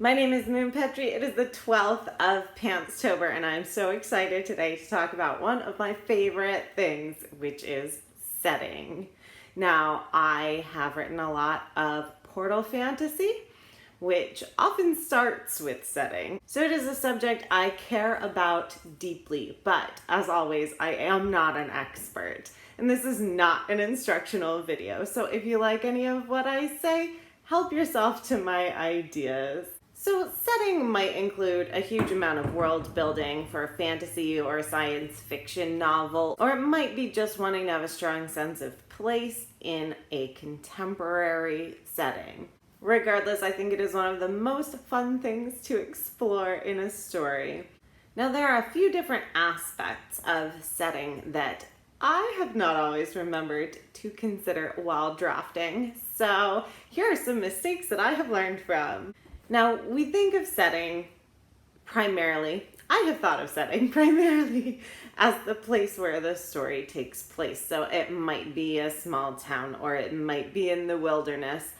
My name is Moon Petrie. It is the 12th of Pantstober, and I'm so excited today to talk about one of my favorite things, which is setting. Now, I have written a lot of portal fantasy, which often starts with setting. So it is a subject I care about deeply, but as always, I am not an expert. And this is not an instructional video, so if you like any of what I say, help yourself to my ideas. So setting might include a huge amount of world building for a fantasy or a science fiction novel, or it might be just wanting to have a strong sense of place in a contemporary setting. Regardless, I think it is one of the most fun things to explore in a story. Now, there are a few different aspects of setting that I have not always remembered to consider while drafting. So here are some mistakes that I have learned from. Now, we think of setting primarily, I have thought of setting primarily as the place where the story takes place. So it might be a small town or it might be in the wilderness,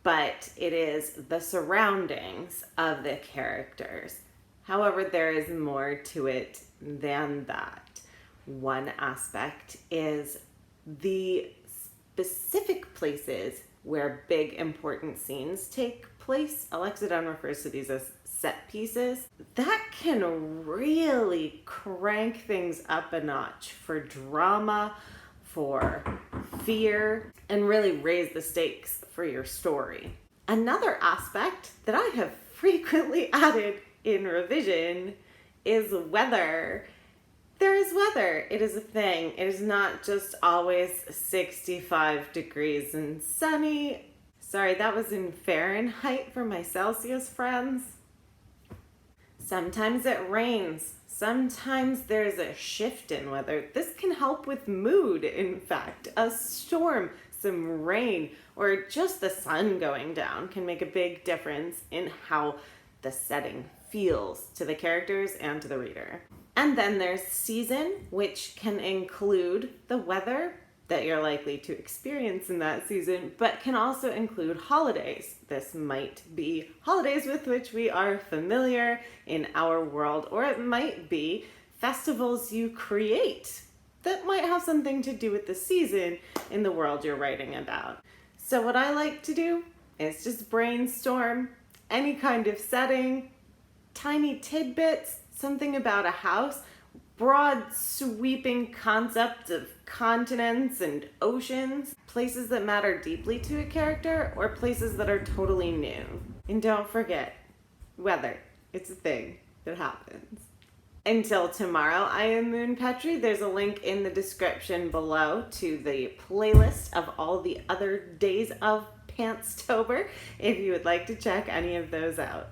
but it is the surroundings of the characters. However, there is more to it than that. One aspect is the specific places where big important scenes take place. Alexa Dunn refers to these as set pieces. That can really crank things up a notch for drama, for fear, and really raise the stakes for your story. Another aspect that I have frequently added in revision is weather. There is weather. It is a thing. It is not just always 65 degrees and sunny. Sorry, that was in Fahrenheit for my Celsius friends. Sometimes it rains. Sometimes there's a shift in weather. This can help with mood, in fact. A storm, some rain, or just the sun going down can make a big difference in how the setting feels to the characters and to the reader. And then there's season, which can include the weather that you're likely to experience in that season, but can also include holidays. This might be holidays with which we are familiar in our world, or it might be festivals you create that might have something to do with the season in the world you're writing about. So what I like to do is just brainstorm any kind of setting, tiny tidbits, something about a house, broad sweeping concepts of continents and oceans, places that matter deeply to a character, or places that are totally new. And don't forget, weather. It's a thing that happens. Until tomorrow, I am Moon Petrie. There's a link in the description below to the playlist of all the other days of Pantstober if you would like to check any of those out.